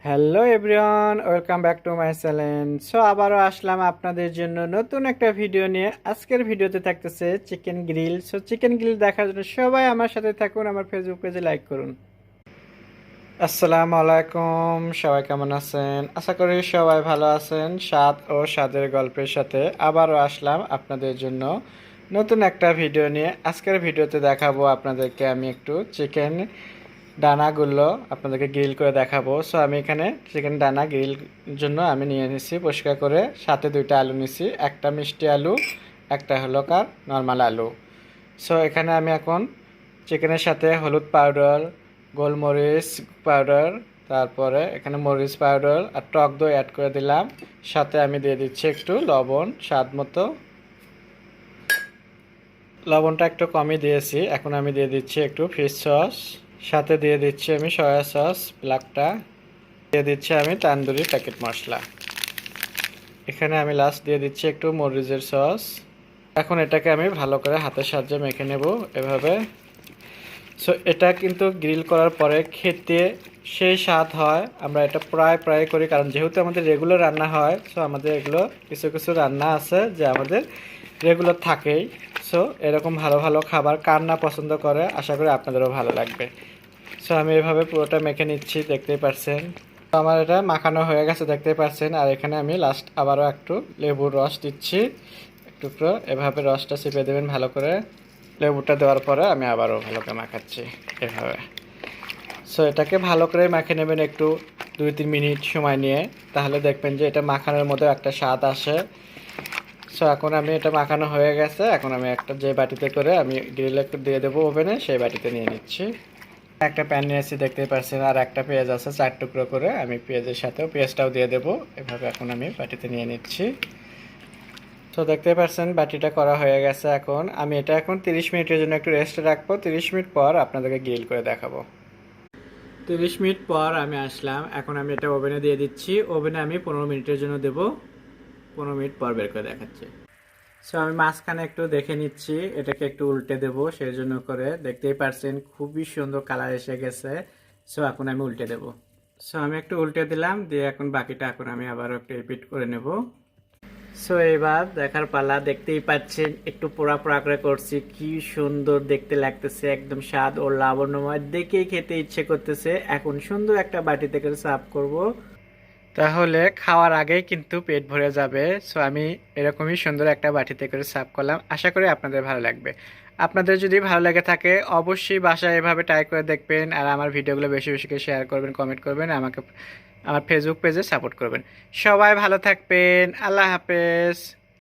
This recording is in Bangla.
Hello everyone, welcome back to my channel. So আবারও আসলাম আপনাদের জন্য নতুন একটা ভিডিও নিয়ে। আজকের ভিডিওতে থাকতেছে chicken grill. So chicken grill দেখার জন্য সবাই আমার সাথে থাকুন, আমার ফেসবুক পেজে লাইক করুন। আসসালামু আলাইকুম, সবাই কেমন আছেন? আশা করি সবাই ভালো আছেন। স্বাদ ও স্বাদের গল্পের সাথে আবারও আসলাম আপনাদের জন্য নতুন একটা ভিডিও নিয়ে। আজকের ভিডিওতে দেখাবো আপনাদেরকে আমি একটু চিকেন ডানাগুলো আপনাদেরকে গ্রিল করে দেখাবো। সো আমি এখানে চিকেন ডানা গ্রিল জন্য আমি নিয়ে নিছি পরিষ্কার করে, সাথে দুইটা আলু নিছি, একটা মিষ্টি আলু, একটা হলো কার নর্মাল আলু। সো এখানে আমি এখন চিকেনের সাথে হলুদ পাউডার, গোলমরিচ পাউডার, তারপরে এখানে মরিচ পাউডার আর টক দই অ্যাড করে দিলাম। সাথে আমি দিয়ে দিচ্ছি একটু লবণ স্বাদ মতো। লবণটা একটু কমই দিয়েছি। এখন আমি দিয়ে দিচ্ছি একটু ফিশ সস, সাথে দিয়ে দিচ্ছি আমি সয়া সস ব্ল্যাকটা, দিয়ে দিচ্ছি আমি তান্দুরি প্যাকেট মশলা। এখানে আমি লাস্ট দিয়ে দিচ্ছি একটু মরিচের সস। এখন এটাকে আমি ভালো করে হাতের সাহায্যে মেখে নেব এভাবে। সো এটা কিন্তু গ্রিল করার পরে খেতে সেই স্বাদ হয়। আমরা এটা প্রায় করি, কারণ যেহেতু আমাদের রেগুলার রান্না হয়। সো আমাদের এগুলো কিছু কিছু রান্না আছে যে আমাদের রেগুলার থাকেই। সো এরকম ভালো ভালো খাবার কার না পছন্দ করে, আশা করি আপনাদেরও ভালো লাগবে। সো আমি এভাবে পুরোটা মেখে নিচ্ছি, দেখতেই পাচ্ছেন। তো আমার এটা মাখানো হয়ে গেছে, দেখতেই পাচ্ছেন। আর এখানে আমি লাস্ট আবারও একটু লেবুর রস দিচ্ছি, একটু এভাবে রসটা চেপে দেবেন ভালো করে। লেবুটা দেওয়ার পরে আমি আবারও ভালো করে মাখাচ্ছি এভাবে। সো এটাকে ভালো করে মাখে নেবেন একটু 2-3 মিনিট সময় নিয়ে, তাহলে দেখবেন যে এটা মাখানোর মধ্যে একটা স্বাদ আসে। সো এখন আমি এটা মাখানো হয়ে গেছে। এখন আমি একটা যে বাটিতে করে আমি গ্রিলে দিয়ে দেবো ওভেনে, সেই বাটিতে নিয়ে নিচ্ছি। একটা প্যান নিয়েছি, দেখতেই পাচ্ছেন। আর একটা পেঁয়াজ আছে 4 টুকরো করে, আমি পেঁয়াজের সাথেও পেঁয়াজটাও দিয়ে দেবো এভাবে। এখন আমি বাটিতে নিয়ে নিচ্ছি। তো দেখতেই পাচ্ছেন বাটিটা করা হয়ে গেছে। এখন আমি এটা এখন 30 মিনিটের জন্য একটু রেস্টে রাখবো। 30 মিনিট পর আপনাদেরকে গ্রিল করে দেখাবো। 30 মিনিট পর আমি আসলাম। এখন আমি এটা ওভেনে দিয়ে দিচ্ছি। ওভেনে আমি 15 মিনিটের জন্য দেবো। 15 মিনিট পর বের করে দেখাচ্ছি। সো আমি মাঝখানে একটু দেখে নিচ্ছি, এটাকে একটু উল্টে দেবো, সেই জন্য করে দেখতেই পারছেন খুবই সুন্দর কালার এসে গেছে। সো এখন আমি উল্টে দেবো। সো আমি একটু উল্টে দিলাম, দিয়ে এখন বাকিটা এখন আমি আবারও একটু রিপিট করে নেব। সো এবার দেখার পালা। দেখতেই পাচ্ছেন একটু পোড়া পোড়া করে করছি, কি সুন্দর দেখতে লাগতেছে, একদম স্বাদ ও লাবণ্যময়, দেখেই খেতে ইচ্ছে করতেছে। এখন সুন্দর একটা বাটিতে করে সার্ভ করব, তাহলে খাওয়ার আগেই কিন্তু পেট ভরে যাবে। সো আমি এরকমই সুন্দর একটা বাটিতে করে সার্ভ করলাম। আশা করি আপনাদের ভালো লাগবে। আপনাদের যদি ভালো লেগে থাকে অবশ্যই বাসায় এভাবে ট্রাই করে দেখবেন। আর আমার ভিডিওগুলো বেশি বেশি করে শেয়ার করবেন, কমেন্ট করবেন, আমাকে আমার ফেসবুক পেজে সাপোর্ট করবেন। সবাই ভালো থাকবেন। আল্লাহ হাফেজ।